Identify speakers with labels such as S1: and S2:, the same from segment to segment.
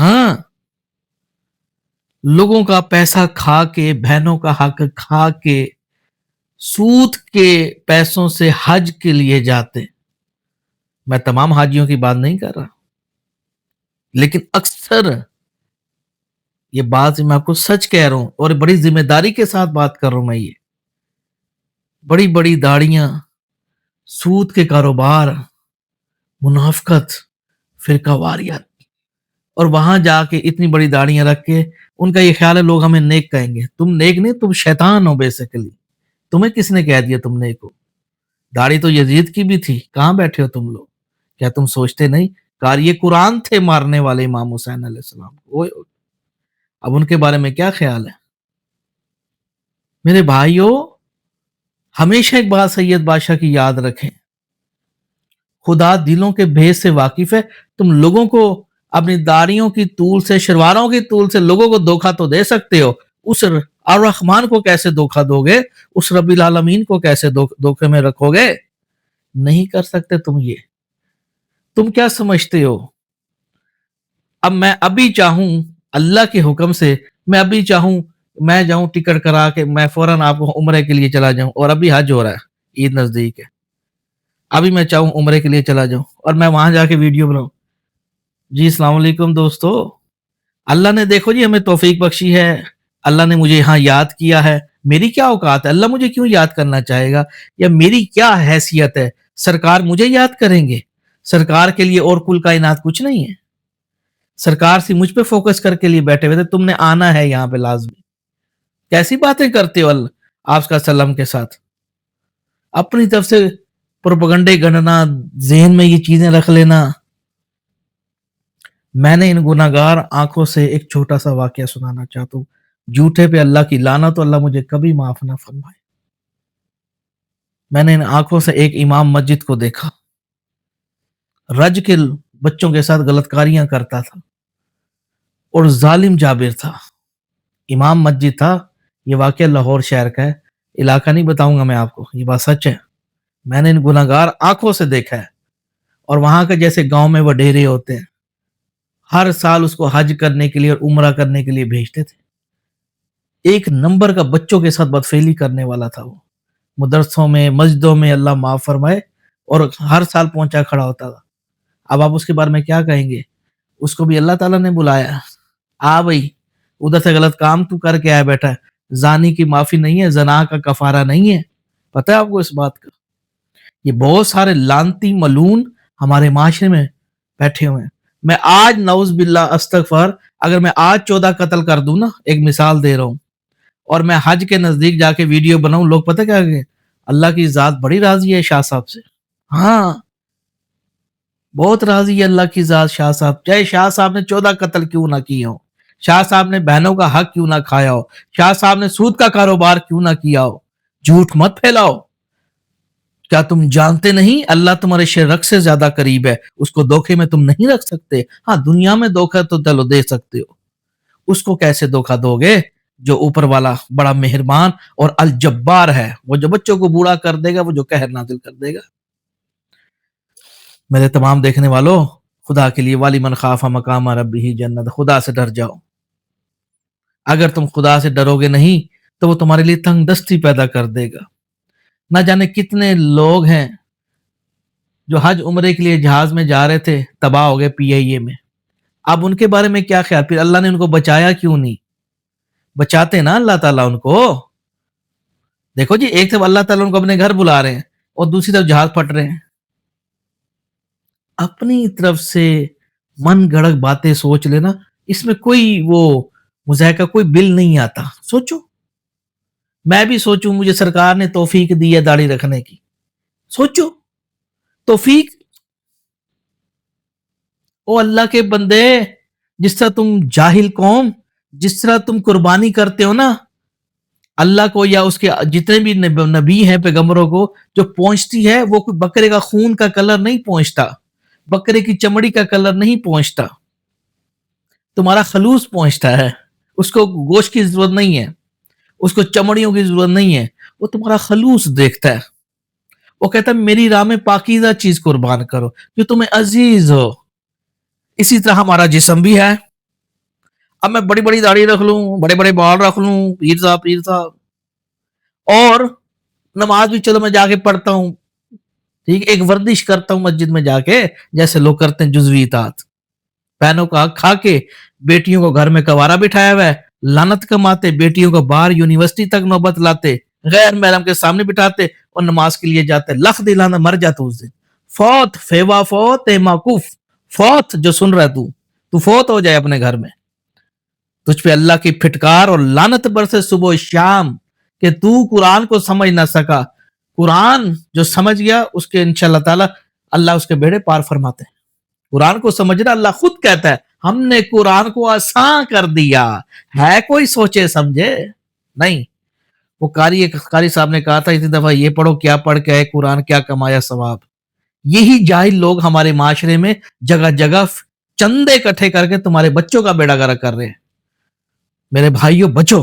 S1: ہاں، لوگوں کا پیسہ کھا کے، بہنوں کا حق کھا کے، سود کے پیسوں سے حج کے لیے جاتے. میں تمام حاجیوں کی بات نہیں کر رہا، لیکن اکثر یہ بات میں آپ کو سچ کہہ رہا ہوں اور بڑی ذمہ داری کے ساتھ بات کر رہا ہوں. میں یہ بڑی بڑی داڑیاں، سود کے کاروبار، منافقت، فرقہ واریت، اور وہاں جا کے اتنی بڑی داڑیاں رکھ کے ان کا یہ خیال ہے لوگ ہمیں نیک کہیں گے. تم نیک نہیں، تم شیطان ہو بیسیکلی. تمہیں کس نے کہہ دیا تم نیک ہو؟ داڑھی تو یزید کی بھی تھی. کہاں بیٹھے ہو تم لوگ؟ کیا تم سوچتے نہیں؟ کار یہ قرآن تھے مارنے والے امام حسین علیہ السلام کو. اب ان کے بارے میں کیا خیال ہے؟ میرے بھائیوں، ہمیشہ ایک بات سید بادشاہ کی یاد رکھیں، خدا دلوں کے بھید سے واقف ہے. تم لوگوں کو اپنی داڑیوں کی طول سے، شلواروں کی طول سے لوگوں کو دھوکہ تو دے سکتے ہو، اس الرحمن کو کیسے دھوکہ دو گے؟ اس رب العالمین کو کیسے دھوکے میں رکھو گے؟ نہیں کر سکتے تم یہ. تم کیا سمجھتے ہو؟ اب میں ابھی چاہوں اللہ کے حکم سے، میں ابھی چاہوں میں جاؤں ٹکٹ کرا کے میں فوراً آپ کو عمرے کے لیے چلا جاؤں، اور ابھی حج ہو رہا ہے، عید نزدیک ہے، ابھی میں چاہوں عمرے کے لیے چلا جاؤں اور میں وہاں جا کے ویڈیو بناؤں. جی السلام علیکم دوستو. اللہ نے دیکھو جی ہمیں توفیق بخشی ہے، اللہ نے مجھے یہاں یاد کیا ہے. میری کیا اوقات ہے؟ اللہ مجھے کیوں یاد کرنا چاہے گا؟ یا میری کیا حیثیت ہے؟ سرکار مجھے یاد کریں گے؟ سرکار کے لیے اور کل کائنات کچھ نہیں ہے. سرکار سے مجھ پہ فوکس کر کے لیے بیٹھے ہوئے تھے. تم نے آنا ہے یہاں پہ لازمی. کیسی باتیں کرتے ہو اللہ آپ کا سلام کے ساتھ؟ اپنی طرف سے پروپیگنڈے گننا، ذہن میں یہ چیزیں رکھ لینا. میں نے ان گناہگار آنکھوں سے ایک چھوٹا سا واقعہ سنانا چاہتا ہوں. جھوٹے پہ اللہ کی لعنت، تو اللہ مجھے کبھی معاف نہ فرمائے. میں نے ان آنکھوں سے ایک امام مسجد کو دیکھا، رج کے بچوں کے ساتھ غلط کاریاں کرتا تھا اور ظالم جابر تھا. امام مسجد تھا. یہ واقعہ لاہور شہر کا ہے، علاقہ نہیں بتاؤں گا میں آپ کو، یہ بات سچ ہے. میں نے ان گناہگار آنکھوں سے دیکھا ہے. اور وہاں کا جیسے گاؤں میں وڈیرے ہوتے ہیں، ہر سال اس کو حج کرنے کے لیے اور عمرہ کرنے کے لیے بھیجتے تھے. ایک نمبر کا بچوں کے ساتھ بدفعلی کرنے والا تھا وہ. مدرسوں میں، مسجدوں میں، اللہ معاف فرمائے، اور ہر سال پہنچا کھڑا ہوتا تھا. اب آپ اس کے بارے میں کیا کہیں گے؟ اس کو بھی اللہ تعالیٰ نے بلایا، آ بھائی ادھر سے غلط کام تو کر کے آیا بیٹھا ہے. زانی کی معافی نہیں ہے، زنا کا کفارہ نہیں ہے. پتہ ہے آپ کو اس بات کا؟ یہ بہت سارے لانتی ملون ہمارے معاشرے میں بیٹھے ہوئے ہیں. میں آج نعوذ باللہ استغفر، اگر میں آج 14 قتل کر دوں نا، ایک مثال دے رہا ہوں، اور میں حج کے نزدیک جا کے ویڈیو بناؤں، لوگ پتہ کیا کہیں؟ اللہ کی ذات بڑی راضی ہے شاہ صاحب سے. ہاں، بہت راضی ہے اللہ کی ذات شاہ صاحب. چاہے شاہ صاحب نے 14 قتل کیوں نہ کیے ہو، شاہ صاحب نے بہنوں کا حق کیوں نہ کھایا ہو، شاہ صاحب نے سود کا کاروبار کیوں نہ کیا ہو. جھوٹ مت پھیلاؤ. کیا تم جانتے نہیں اللہ تمہارے شرک سے زیادہ قریب ہے؟ اس کو دھوکے میں تم نہیں رکھ سکتے. ہاں، دنیا میں دھوکہ تو چلو دے سکتے ہو. اس کو کیسے دھوکہ دو گے جو اوپر والا بڑا مہربان اور الجبار ہے، وہ جو بچوں کو بوڑھا کر دے گا، وہ جو قہر نازل کر دے گا. میرے تمام دیکھنے والوں، خدا کے لیے والی من خاف مقام ربہ جنت، خدا سے ڈر جاؤ. اگر تم خدا سے ڈرو گے نہیں تو وہ تمہارے لیے تنگ دستی پیدا کر دے گا. نہ جانے کتنے لوگ ہیں جو حج عمرے کے لیے جہاز میں جا رہے تھے، تباہ ہو گئے PIA میں. اب ان کے بارے میں کیا خیال؟ پھر اللہ نے ان کو بچایا کیوں نہیں؟ بچاتے نا اللہ تعالیٰ ان کو. دیکھو جی، ایک طرف اللہ تعالیٰ ان کو اپنے گھر بلا رہے ہیں اور دوسری طرف جہاز پھٹ رہے ہیں. اپنی طرف سے من گھڑت باتیں سوچ لینا، اس میں کوئی وہ مذائقہ، کوئی بل نہیں آتا. سوچو، میں بھی سوچوں مجھے سرکار نے توفیق دی ہے داڑھی رکھنے کی. سوچو توفیق. او اللہ کے بندے، جس طرح تم جاہل قوم، جس طرح تم قربانی کرتے ہو نا اللہ کو یا اس کے جتنے بھی نبی ہیں پیغمبروں کو، جو پہنچتی ہے وہ کوئی بکرے کا خون کا کلر نہیں پہنچتا، بکرے کی چمڑی کا کلر نہیں پہنچتا. تمہارا خلوص پہنچتا ہے. اس کو گوشت کی ضرورت نہیں ہے، اس کو چمڑیوں کی ضرورت نہیں ہے، وہ تمہارا خلوص دیکھتا ہے. وہ کہتا ہے میری راہ میں پاکیزہ چیز قربان کرو جو تمہیں عزیز ہو. اسی طرح ہمارا جسم بھی ہے. اب میں بڑی بڑی داڑھی رکھ لوں, بڑے بڑے بال رکھ لوں, پیر صاحب, اور نماز بھی چلو میں جا کے پڑھتا ہوں, ٹھیک, ایک ورزش کرتا ہوں مسجد میں جا کے, جیسے لوگ کرتے ہیں جزوی اطاعت, بہنوں کا حق کھا کے بیٹیوں کو گھر میں کوارا بٹھایا ہوا ہے, لعنت کماتے, بیٹیوں کو باہر یونیورسٹی تک نوبت لاتے, غیر محرم کے سامنے بٹھاتے اور نماز کے لیے جاتے, لکھ دلانا مر جاتا اس دن, فوت فیوا فوت موقوف, فوت جو سن رہا تو فوت ہو جائے اپنے گھر میں, تجھ پہ اللہ کی پھٹکار اور لعنت برسے صبح و شام کہ تو قرآن کو سمجھ نہ سکا. قرآن جو سمجھ گیا اس کے انشاءاللہ تعالی اللہ اس کے بیڑے پار فرماتے ہیں. قرآن کو سمجھنا, اللہ خود کہتا ہے ہم نے قرآن کو آسان کر دیا, ہے کوئی سوچے سمجھے نہیں. وہ قاری صاحب نے کہا تھا اسی دفعہ, یہ پڑھو کیا پڑھ کے آئے قرآن, کیا کمایا ثواب. یہی جاہل لوگ ہمارے معاشرے میں جگہ جگہ چندے اکٹھے کر کے تمہارے بچوں کا بیڑا گرک کر رہے ہیں. میرے بھائیوں بچو,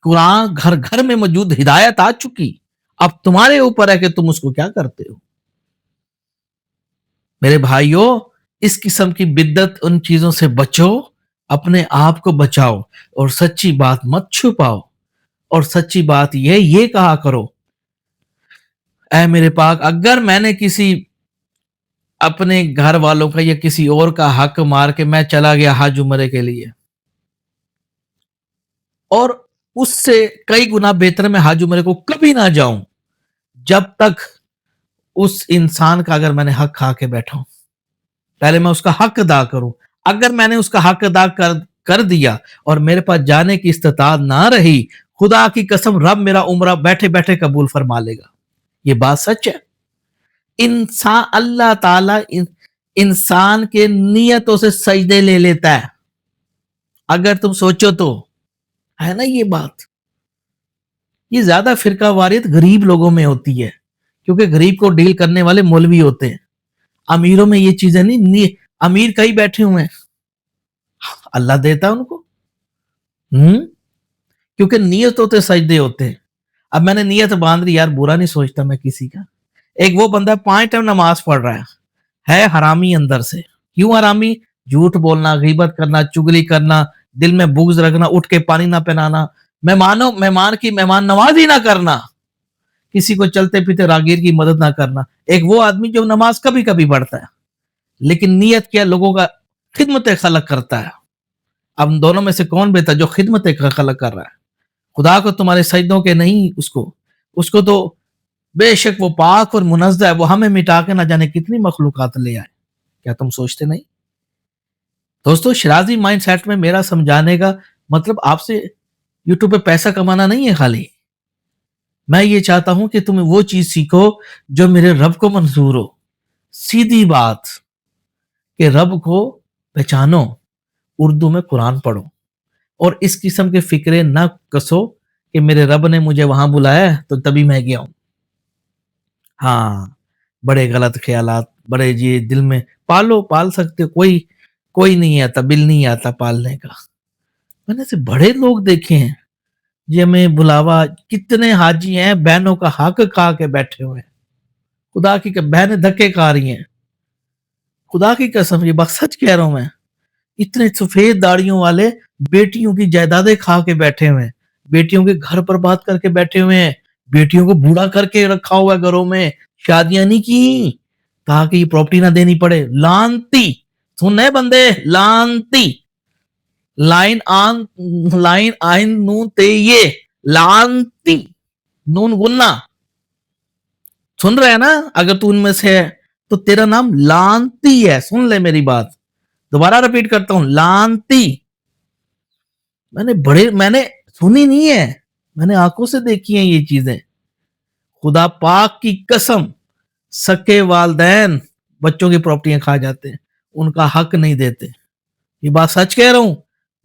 S1: قرآن گھر گھر میں موجود, ہدایت آ چکی, اب تمہارے اوپر ہے کہ تم اس کو کیا کرتے ہو. میرے بھائیوں اس قسم کی بدعت ان چیزوں سے بچو, اپنے آپ کو بچاؤ اور سچی بات مت چھپاؤ. اور سچی بات یہ کہا کرو, اے میرے پاک اگر میں نے کسی اپنے گھر والوں کا یا کسی اور کا حق مار کے میں چلا گیا حج عمرے کے لیے, اور اس سے کئی گنا بہتر میں حج عمرے کو کبھی نہ جاؤں جب تک اس انسان کا اگر میں نے حق کھا کے بیٹھا ہوں. پہلے میں اس کا حق ادا کروں. اگر میں نے اس کا حق ادا کر دیا اور میرے پاس جانے کی استطاعت نہ رہی, خدا کی قسم رب میرا عمرہ بیٹھے بیٹھے قبول فرما لے گا. یہ بات سچ ہے. انسان, اللہ تعالی انسان کے نیتوں سے سجدے لے لیتا ہے, اگر تم سوچو تو, ہے نا یہ بات. یہ زیادہ فرقہ واریت غریب لوگوں میں ہوتی ہے, کیونکہ غریب کو ڈیل کرنے والے مولوی ہوتے ہیں. امیروں میں یہ چیزیں نہیں, امیر کئی بیٹھے ہوئے ہیں, اللہ دیتا ان کو, کیونکہ نیت ہوتے سجدے ہوتے ہیں. اب میں نے نیت باندھ لی, یار برا نہیں سوچتا میں کسی کا. ایک وہ بندہ 5 ٹائم نماز پڑھ رہا ہے حرامی اندر سے. کیوں حرامی؟ جھوٹ بولنا, غیبت کرنا, چگلی کرنا, دل میں بغض رکھنا, اٹھ کے پانی نہ پلانا, مہمان نوازی نہ کرنا, کسی کو چلتے پیتے راگیر کی مدد نہ کرنا. ایک وہ آدمی جو نماز کبھی کبھی پڑھتا ہے, لیکن نیت کیا, لوگوں کا خدمت خلق کرتا ہے. اب دونوں میں سے کون بہتر؟ جو خدمت خلق کر رہا ہے. خدا کو تمہارے سجدوں کے نہیں, اس کو تو بے شک وہ پاک اور منزہ ہے, وہ ہمیں مٹا کے نہ جانے کتنی مخلوقات لے آئے. کیا تم سوچتے نہیں؟ دوستو شرازی مائنڈ سیٹ میں میرا سمجھانے کا مطلب آپ سے یوٹیوب پہ پیسہ کمانا نہیں ہے خالی. میں یہ چاہتا ہوں کہ تم وہ چیز سیکھو جو میرے رب کو منظور ہو. سیدھی بات کہ رب کو پہچانو, اردو میں قرآن پڑھو, اور اس قسم کے فکرے نہ کسو کہ میرے رب نے مجھے وہاں بلایا تو تبھی میں گیا ہوں. ہاں, بڑے غلط خیالات بڑے جی دل میں پال سکتے, کوئی نہیں آتا, بل نہیں آتا پالنے کا. میں نے سے بڑے لوگ دیکھے ہیں جی, ہمیں بلاوا, کتنے حاجی ہیں بہنوں کا حق کھا کے بیٹھے ہوئے ہیں. خدا کی بہنیں دھکے کھا رہی ہیں, خدا کی قسم یہ بات سچ کہہ رہا ہوں میں. اتنے سفید داڑیوں والے بیٹیوں کی جائیدادیں کھا کے بیٹھے ہوئے ہیں, بیٹیوں کے گھر پر بات کر کے بیٹھے ہوئے ہیں, بیٹیوں کو بوڑھا کر کے رکھا ہوا ہے گھروں میں, شادیاں نہیں کی تاکہ یہ پراپرٹی نہ دینی پڑے. لانتی سننے بندے, لانتی, لائن آئن نون تے, یہ لانتی نون گنا سن رہے ہیں نا. اگر تو ان میں سے ہے تو تیرا نام لانتی ہے. سن لے میری بات, دوبارہ ریپیٹ کرتا ہوں, لانتی. میں نے سنی نہیں ہے, میں نے آنکھوں سے دیکھی ہیں یہ چیزیں. خدا پاک کی قسم, سکے والدین بچوں کی پراپرٹیاں کھا جاتے ہیں, ان کا حق نہیں دیتے. یہ بات سچ کہہ رہا ہوں.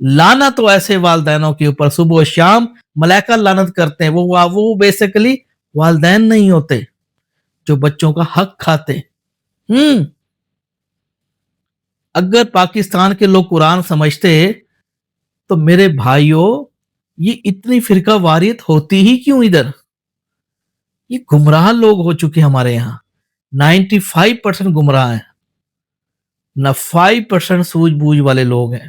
S1: لعنت تو ایسے والدینوں کے اوپر صبح و شام ملائکہ لعنت کرتے ہیں. وہ بیسیکلی والدین نہیں ہوتے جو بچوں کا حق کھاتے. اگر پاکستان کے لوگ قرآن سمجھتے تو میرے بھائیوں یہ اتنی فرقہ واریت ہوتی ہی کیوں ادھر. یہ گمراہ لوگ ہو چکے ہمارے یہاں, 95% گمراہ ہیں, نہ 5% سوجھ بوجھ والے لوگ ہیں.